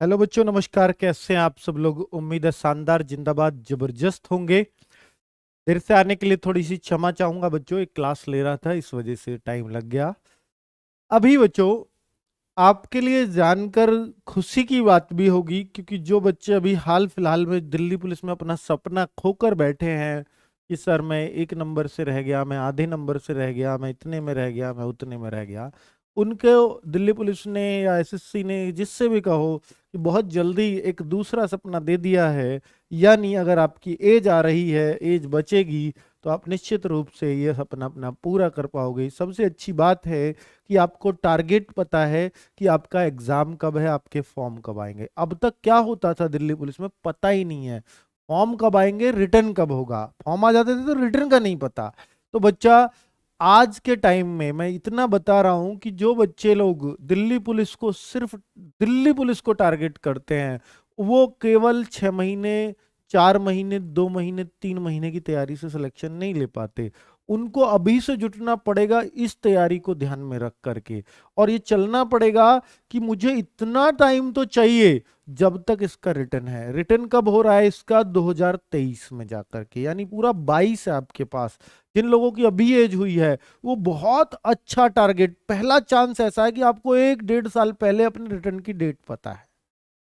Hello बच्चों, नमस्कार। कैसे हैं आप सब लोग? उम्मीद है शानदार, जिंदाबाद, जबरदस्त होंगे। देर से आने के लिए थोड़ी सी क्षमा चाहूंगा बच्चों, एक क्लास ले रहा था, इस वजह से टाइम लग गया। अभी बच्चों, आपके लिए जानकर खुशी की बात भी होगी, क्योंकि जो बच्चे अभी हाल फिलहाल में दिल्ली पुलिस में अपना सपना खोकर बैठे हैं कि सर मैं 1 नंबर से रह गया, मैं आधे नंबर से रह गया, मैं इतने में रह गया, मैं उतने में रह गया, उनके दिल्ली पुलिस ने या एसएससी ने, जिससे भी कहो, कि बहुत जल्दी एक दूसरा सपना दे दिया है। यानी अगर आपकी एज आ रही है, एज बचेगी, तो आप निश्चित रूप से ये सपना अपना पूरा कर पाओगे। सबसे अच्छी बात है कि आपको टारगेट पता है कि आपका एग्जाम कब है, आपके फॉर्म कब आएंगे। अब तक क्या होता था दिल्ली पुलिस में, पता ही नहीं है फॉर्म कब आएंगे, रिटर्न कब होगा। फॉर्म आ जाते थे तो रिटर्न का नहीं पता। तो बच्चा, आज के टाइम में मैं इतना बता रहा हूं कि जो बच्चे लोग दिल्ली पुलिस को, सिर्फ दिल्ली पुलिस को टारगेट करते हैं, वो केवल 6 महीने, 4 महीने, 2 महीने, 3 महीने की तैयारी से सिलेक्शन नहीं ले पाते। उनको अभी से जुटना पड़ेगा इस तैयारी को ध्यान में रख करके, और ये चलना पड़ेगा कि मुझे इतना टाइम तो चाहिए जब तक इसका रिटर्न है। रिटर्न कब हो रहा है इसका? 2023 में जाकर के, यानी पूरा 22 है आपके पास। जिन लोगों की अभी एज हुई है, वो बहुत अच्छा टारगेट, पहला चांस ऐसा है कि आपको 1-1.5 साल पहले अपने रिटर्न की डेट पता है।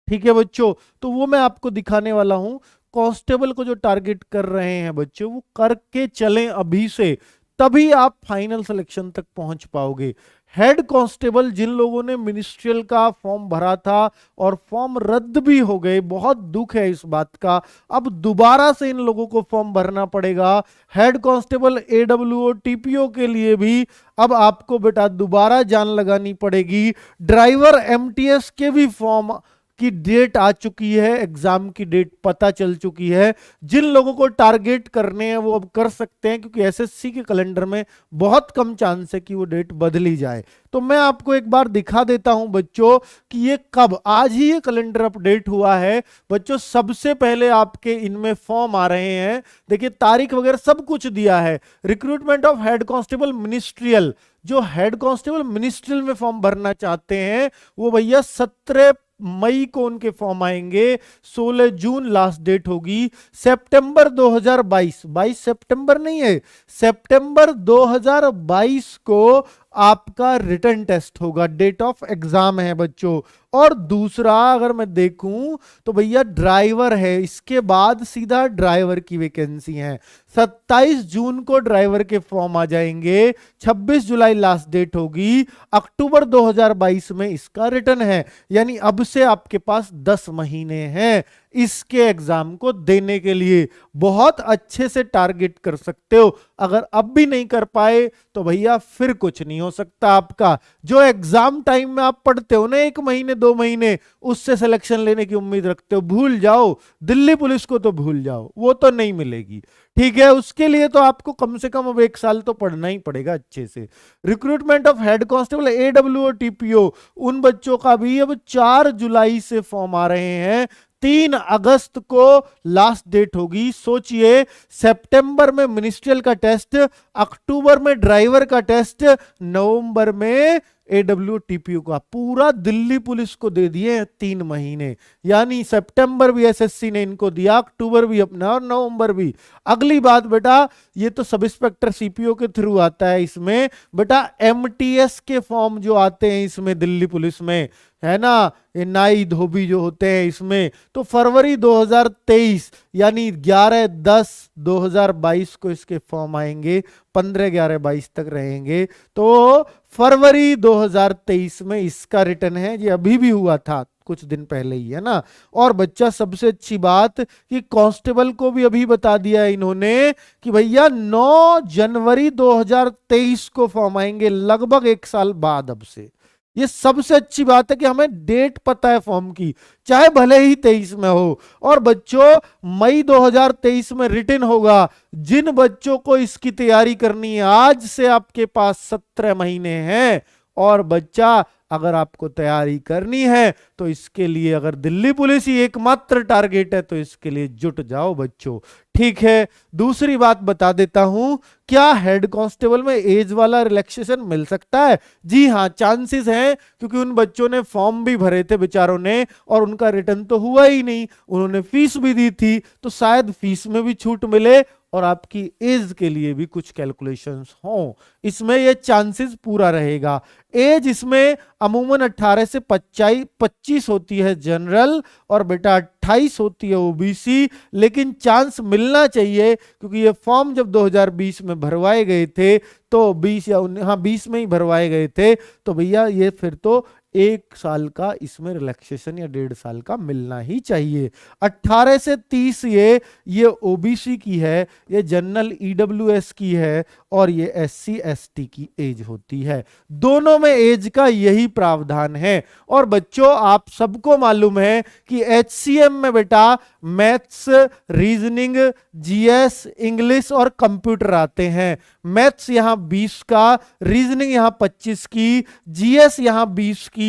ठीक है बच्चों, तो वो मैं आपको दिखाने वाला हूं। कांस्टेबल को जो टारगेट कर रहे हैं बच्चों, वो करके चलें अभी से, तभी आप फाइनल सिलेक्शन तक पहुंच पाओगे। हेड कांस्टेबल, जिन लोगों ने मिनिस्ट्रियल का फॉर्म भरा था और फॉर्म रद्द भी हो गए, बहुत दुख है इस बात का, अब दोबारा से इन लोगों को फॉर्म भरना पड़ेगा। हेड कांस्टेबल एडब्ल्यूओ टीपीओ के लिए भी अब आपको बेटा दोबारा जान लगानी पड़ेगी। ड्राइवर एमटीएस के भी फॉर्म की डेट आ चुकी है, एग्जाम की डेट पता चल चुकी है। जिन लोगों को टारगेट करने हैं वो अब कर सकते हैं, क्योंकि एसएससी के कैलेंडर में बहुत कम चांस है कि वो डेट बदली जाए। तो मैं आपको एक बार दिखा देता हूं बच्चों कि ये कब, आज ही ये कैलेंडर अपडेट हुआ है बच्चों। सबसे पहले आपके इनमें फॉर्म आ रहे हैं, देखिए तारीख वगैरह सब कुछ दिया है। Recruitment of head constable ministerial, जो हेड कांस्टेबल मिनिस्ट्रियल में फॉर्म भरना चाहते हैं, वो भैया 17 मई को उनके फॉर्म आएंगे, 16 जून लास्ट डेट होगी। सितंबर 2022, 22 सितंबर नहीं है, सितंबर 2022 को आपका रिटर्न टेस्ट होगा, डेट ऑफ एग्जाम है बच्चों। और दूसरा अगर मैं देखूं तो भैया ड्राइवर है, इसके बाद सीधा ड्राइवर की वैकेंसी है। 27 जून को ड्राइवर के फॉर्म आ जाएंगे, 26 जुलाई लास्ट डेट होगी, अक्टूबर 2022 में इसका रिटर्न है। यानी अब से आपके पास 10 महीने हैं इसके एग्जाम को देने के लिए। बहुत अच्छे से टारगेट कर सकते हो। अगर अब भी नहीं कर पाए तो भैया फिर कुछ नहीं हो सकता आपका। जो एग्जाम टाइम में आप पढ़ते हो ना, 1 महीने 2 महीने, उससे सिलेक्शन लेने की उम्मीद रखते हो, भूल जाओ। दिल्ली पुलिस को तो भूल जाओ, वो तो नहीं मिलेगी। ठीक है, उसके लिए तो आपको कम से कम अब 1 साल तो पढ़ना ही पड़ेगा अच्छे से। Recruitment of head constable AWO TPO, उन बच्चों का भी अब 4 जुलाई से फॉर्म आ रहे हैं, 3 अगस्त को लास्ट डेट होगी। सोचिए, सितंबर में मिनिस्ट्रियल का टेस्ट, अक्टूबर में ड्राइवर का टेस्ट, नवंबर में एडब्ल्यू टीपीयू का। पूरा दिल्ली पुलिस को दे दिए 3 महीने, यानी सितंबर भी एसएससी ने इनको दिया, अक्टूबर भी अपना और नवंबर भी। अगली बात बेटा, ये तो सब इंस्पेक्टर सीपीओ के थ्रू आता है। इसमें बेटा एमटीएस के फॉर्म जो आते हैं इसमें दिल्ली पुलिस में, है ना, ये नाई धोबी जो होते हैं इसमें, तो फरवरी 2023 यानी 11/10/2022 को इसके फॉर्म आएंगे, 15/11/22 तक रहेंगे। तो फरवरी 2023 में इसका रिटर्न है, ये अभी भी हुआ था कुछ दिन पहले ही, है ना। और बच्चा, सबसे अच्छी बात कि कांस्टेबल को भी अभी बता दिया है इन्होंने कि भैया 9 जनवरी 2023 को फॉर्म आएंगे, लगभग 1 साल बाद अब से। ये सबसे अच्छी बात है कि हमें डेट पता है फॉर्म की, चाहे भले ही 23 में हो। और बच्चों, मई 2023 में रिटर्न होगा। जिन बच्चों को इसकी तैयारी करनी है, आज से आपके पास 17 महीने हैं। और बच्चा, अगर आपको तैयारी करनी है तो इसके लिए अगर दिल्ली पुलिस ही एकमात्र टारगेट है तो इसके लिए जुट जाओ बच्चों। ठीक है, दूसरी बात बता देता हूं, क्या हेड कांस्टेबल में एज वाला रिलैक्सेशन मिल सकता है? जी हां, चांसेस हैं, क्योंकि उन बच्चों ने फॉर्म भी भरे थे बेचारों ने और उनका रिटर्न तो हुआ ही नहीं, उन्होंने फीस भी दी थी, तो शायद फीस में भी छूट मिले और आपकी एज के लिए भी कुछ कैलकुलेशंस हों, इसमें ये चांसेस पूरा रहेगा। एज इसमें अमूमन 18 से 25 होती है जनरल और बेटा 28 होती है ओबीसी, लेकिन चांस मिलना चाहिए क्योंकि ये फॉर्म जब 2020 में भरवाए गए थे तो 20 में ही भरवाए गए थे, तो भैया ये फिर तो 1 साल का इसमें रिलैक्सेशन या 1.5 साल का मिलना ही चाहिए। 18 से 30 ये ओबीसी की है, ये जनरल ईडब्ल्यूएस की है और ये एससी एसटी की एज होती है। दोनों में एज का यही प्रावधान है। और बच्चों आप सबको मालूम है कि एचसीएम में बेटा मैथ्स, रीजनिंग, जीएस, इंग्लिश और कंप्यूटर आते हैं। मैथ्स यहां 20 का, रीजनिंग यहां 25 की, जीएस यहां 20 की,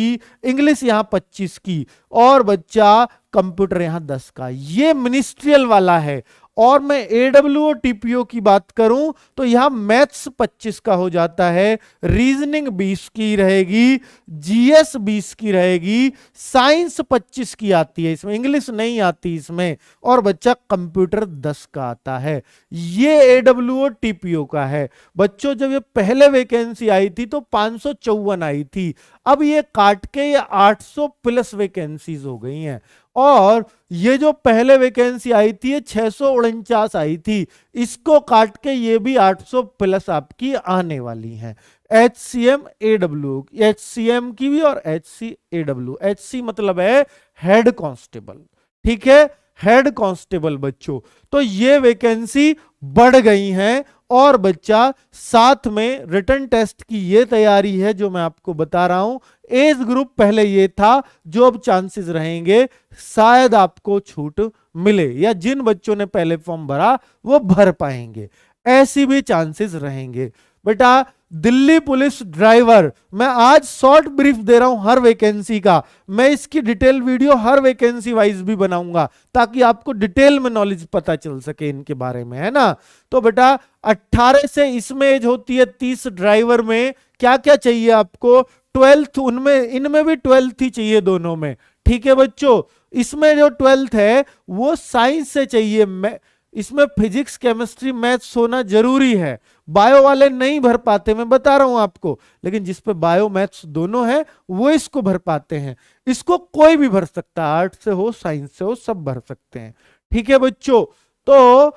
इंग्लिश यहां 25 की और बच्चा कंप्यूटर यहां 10 का। ये मिनिस्ट्रियल वाला है। और मैं एडब्ल्यूओ टीपीओ की बात करूं तो यहां मैथ्स 25 का हो जाता है, रीजनिंग 20 की रहेगी, जीएस 20 की रहेगी, साइंस 25 की आती है इसमें, इंग्लिश नहीं आती इसमें, और बच्चा कंप्यूटर 10 का आता है। ये एडब्ल्यूओ टीपीओ का है। बच्चों जब ये पहले वैकेंसी आई थी तो 554 आई थी, अब ये काट के ये 800 प्लस वैकेंसीज हो गई हैं। और ये जो पहले वैकेंसी आई थी ये 649 आई थी, इसको काट के ये भी 800 प्लस आपकी आने वाली हैं। एचसीएम एडब्ल्यू, एचसीएम की भी और एचसी एडब्ल्यू। एचसी मतलब है हेड कांस्टेबल, ठीक है, हेड कांस्टेबल बच्चों। तो ये वैकेंसी बढ़ गई हैं और बच्चा साथ में रिटन टेस्ट की ये तैयारी है जो मैं आपको बता रहा हूं। एज ग्रुप पहले ये था, जो अब चांसेस रहेंगे शायद आपको छूट मिले या जिन बच्चों ने पहले फॉर्म भरा वो भर पाएंगे, ऐसी भी चांसेस रहेंगे। बेटा दिल्ली पुलिस ड्राइवर, मैं आज शॉर्ट ब्रीफ दे रहा हूं हर वैकेंसी का, मैं इसकी डिटेल वीडियो हर वैकेंसी वाइज भी बनाऊंगा ताकि आपको डिटेल में नॉलेज पता चल सके इनके बारे में, है ना। तो बेटा 18 से इसमें एज होती है 30 ड्राइवर में, क्या क्या चाहिए आपको? 12th, उनमें इनमें भी 12th ही चाहिए दोनों में, ठीक है बच्चों। इसमें जो 12th है वो साइंस से चाहिए, इसमें फिजिक्स, केमिस्ट्री, मैथ्स होना जरूरी है। बायो वाले नहीं भर पाते, मैं बता रहा हूं आपको, लेकिन जिस पे बायो मैथ्स दोनों है वो इसको भर पाते हैं। इसको कोई भी भर सकता है, आर्ट से हो, साइंस से हो, सब भर सकते हैं, ठीक है बच्चों। तो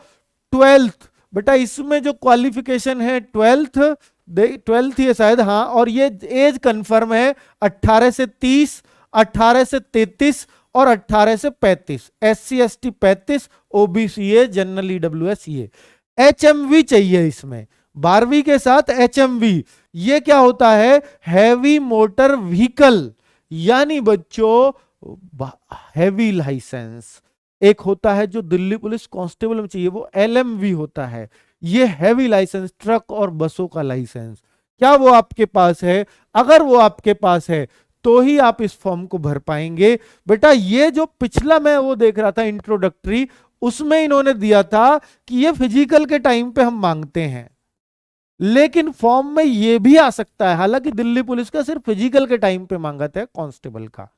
12th बेटा इसमें जो क्वालिफिकेशन है 12th ही है शायद, हाँ, और ये एज कंफर्म है 18 से 30, 18 से 33 और 18 से 35, एससी एसटी 35, ओबीसी है, जनरल ईडब्ल्यूएस ये। एचएमवी चाहिए इसमें, 12वीं के साथ एचएमवी। ये क्या होता है? हैवी मोटर व्हीकल, यानी बच्चों हैवी लाइसेंस। एक होता है जो दिल्ली पुलिस कांस्टेबल में चाहिए, वो एलएमवी होता है। ये हैवी लाइसेंस, ट्रक और बसों का लाइसेंस, क्या वो आपके पास है? अगर वो आपके पास है तो ही आप इस फॉर्म को भर पाएंगे। बेटा ये जो पिछला मैं वो देख रहा था इंट्रोडक्टरी, उसमें इन्होंने दिया था कि ये फिजिकल के टाइम पे हम मांगते हैं, लेकिन फॉर्म में ये भी आ सकता है। हालांकि दिल्ली पुलिस का सिर्फ फिजिकल के टाइम पे मांगा था, कांस्टेबल का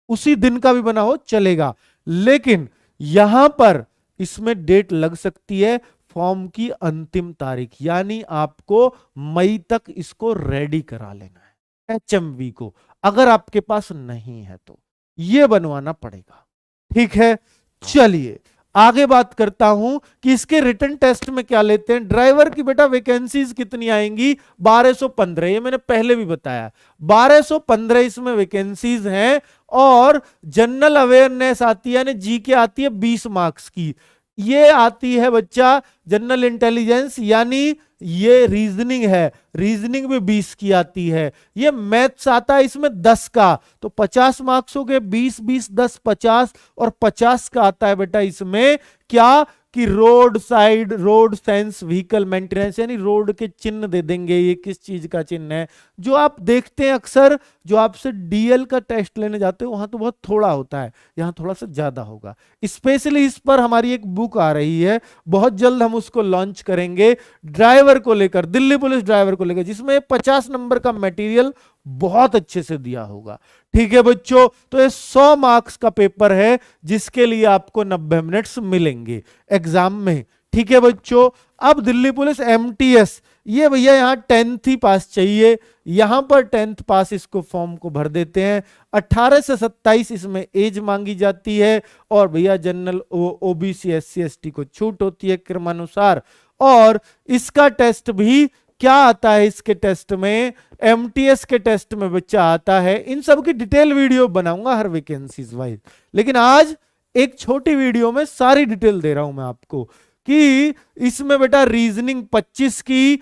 उसी दिन का भी बना हो चलेगा, लेकिन यहां पर इसमें डेट लग सकती है फॉर्म की अंतिम तारीख, यानी आपको मई तक इसको रेडी करा लेना है एचएमवी को। अगर आपके पास नहीं है तो ये बनवाना पड़ेगा, ठीक है। चलिए आगे बात करता हूं कि इसके रिटन टेस्ट में क्या लेते हैं। ड्राइवर की बेटा वैकेंसीज कितनी आएंगी? 1215, ये मैंने पहले भी बताया, 1215 इसमें वैकेंसीज हैं। और जनरल अवेयरनेस आती है, यानी जीके आती है 20 मार्क्स की। ये आती है बच्चा जनरल इंटेलिजेंस, यानी ये रीजनिंग है, रीजनिंग भी 20 की आती है। ये मैथ्स आता है इसमें 10 का, तो 50 मार्क्स हो गए, 20 20 10 50, और 50 का आता है बेटा इसमें क्या कि road side road sense vehicle maintenance, यानी रोड के चिन्ह दे देंगे, ये किस चीज का चिन्ह है। जो आप देखते हैं अक्सर, जो आपसे डीएल का टेस्ट लेने जाते हो वहां तो बहुत थोड़ा होता है, यहाँ थोड़ा सा ज्यादा होगा। स्पेशली इस पर हमारी एक बुक आ रही है, बहुत जल्द हम उसको लॉन्च करेंगे, ड्राइवर को लेकर, दिल्ली पुलिस ड्राइवर को लेकर, जिसमें 50 नंबर का मटेरियल बहुत अच्छे से दिया होगा। ठीक है बच्चों, तो ये 100 मार्क्स का पेपर है, जिसके लिए आपको 90 मिनट्स मिलेंगे एग्जाम में। ठीक है बच्चों, अब दिल्ली पुलिस एमटीएस, ये भैया यहाँ 10th ही पास चाहिए, यहां पर 10th पास इसको फॉर्म को भर देते हैं। 18 से 27 इसमें एज मांगी जाती है, और भैया जनरल ओबीसी एससी एसटी को छूट होती है क्रमानुसार। और इसका टेस्ट भी क्या आता है, इसके टेस्ट में, एमटीएस के टेस्ट में बच्चा आता है, इन सब की डिटेल वीडियो बनाऊंगा हर वैकेंसीज वाइज, लेकिन आज एक छोटी वीडियो में सारी डिटेल दे रहा हूं मैं आपको कि इसमें बेटा रीजनिंग 25 की,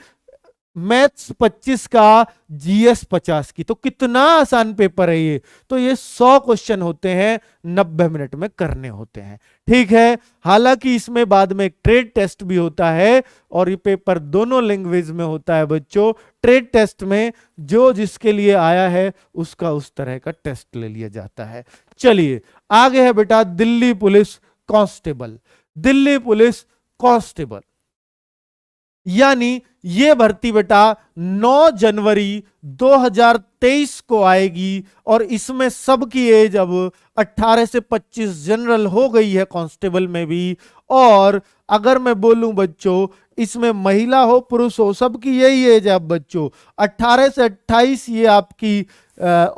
मैथ्स 25 का, जीएस 50 की, तो कितना आसान पेपर है ये। तो ये 100 क्वेश्चन होते हैं, 90 मिनट में करने होते हैं। ठीक है, हालांकि इसमें बाद में एक ट्रेड टेस्ट भी होता है, और ये पेपर दोनों लैंग्वेज में होता है बच्चों। ट्रेड टेस्ट में जो जिसके लिए आया है उसका उस तरह का टेस्ट ले लिया जाता है। चलिए आगे है बेटा Delhi police constable. Delhi police constable यानी ये भर्ती बेटा 9 जनवरी 2023 को आएगी, और इसमें सबकी एज अब 18 से 25 जनरल हो गई है कांस्टेबल में भी। और अगर मैं बोलूं बच्चों, इसमें महिला हो पुरुष हो सबकी यही एज है अब बच्चों, 18 से 28 ये आपकी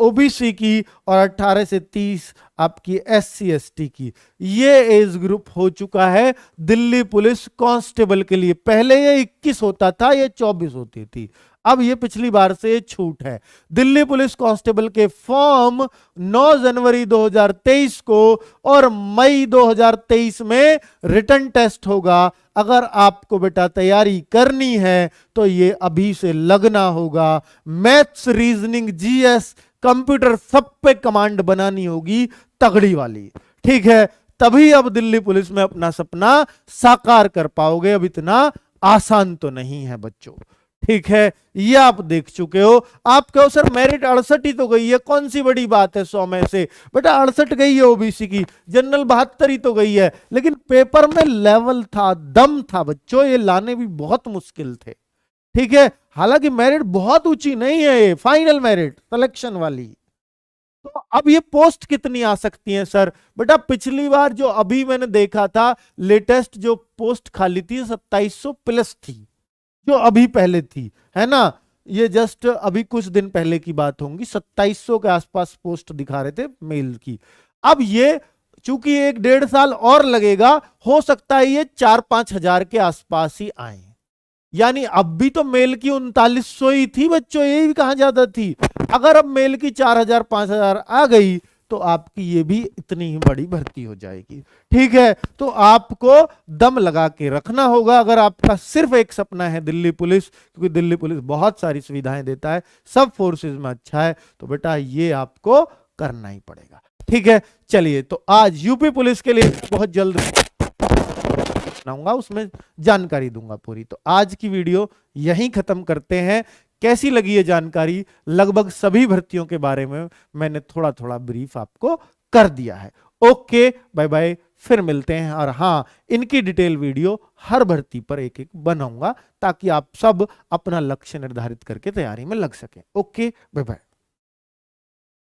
ओबीसी की, और 18 से 30 आपकी एससी एसटी की, ये एज ग्रुप हो चुका है दिल्ली पुलिस कांस्टेबल के लिए। पहले ये 21 होता था, ये 24 होती थी, अब ये पिछली बार से ये छूट है। दिल्ली पुलिस कांस्टेबल के फॉर्म 9 जनवरी 2023 को और मई 2023 में रिटन टेस्ट होगा। अगर आपको बेटा तैयारी करनी है तो ये अभी से लगना होगा। मैथ्स, रीजनिंग, जीएस, कंप्यूटर सब पे कमांड बनानी होगी तगड़ी वाली। ठीक है, तभी अब दिल्ली पुलिस में अपना सपना साकार कर पाओगे। अब इतना आसान तो नहीं है बच्चों। ठीक है, ये आप देख चुके हो। आप कहो सर मेरिट 68 ही तो गई है, कौन सी बड़ी बात है 100 में से। बेटा 68 गई है ओबीसी की, जनरल 72 ही तो गई है, लेकिन पेपर में लेवल था, दम था बच्चों, ये लाने भी बहुत मुश्किल थे। ठीक है, हालांकि मेरिट बहुत ऊंची नहीं है, ये फाइनल मेरिट सिलेक्शन वाली। तो अब ये पोस्ट कितनी आ सकती है सर? बेटा पिछली बार जो अभी मैंने देखा था, लेटेस्ट जो पोस्ट खाली थी 2700 प्लस थी, जो अभी पहले थी, है ना। ये जस्ट अभी कुछ दिन पहले की बात होंगी, 2700 के आसपास पोस्ट दिखा रहे थे मेल की। अब ये चूंकि 1-1.5 साल और लगेगा, हो सकता है ये 4-5 हजार के आसपास ही आए। यानी अब भी तो मेल की 3900 ही थी बच्चों, ये भी कहां ज्यादा थी। अगर अब मेल की 4000-5000 आ गई तो आपकी ये भी इतनी ही बड़ी भर्ती हो जाएगी। ठीक है, तो आपको दम लगा के रखना होगा। अगर आपका सिर्फ एक सपना है दिल्ली पुलिस, क्योंकि दिल्ली पुलिस बहुत सारी सुविधाएं देता है, सब फोर्सेस में अच्छा है, तो बेटा ये आपको करना ही पड़ेगा। ठीक है, चलिए तो आज यूपी पुलिस के लिए बहुत जल्द बनाऊंगा, उसमें जानकारी दूंगा पूरी। तो आज की वीडियो यहीं खत्म करते हैं। कैसी लगी ये जानकारी? लगभग सभी भर्तियों के बारे में मैंने थोड़ा थोड़ा ब्रीफ आपको कर दिया है। ओके, बाय बाय, फिर मिलते हैं। और हाँ, इनकी डिटेल वीडियो हर भर्ती पर एक एक बनाऊंगा, ताकि आप सब अपना लक्ष्य निर्धारित करके तैयारी में लग सकें। Okay, bye bye.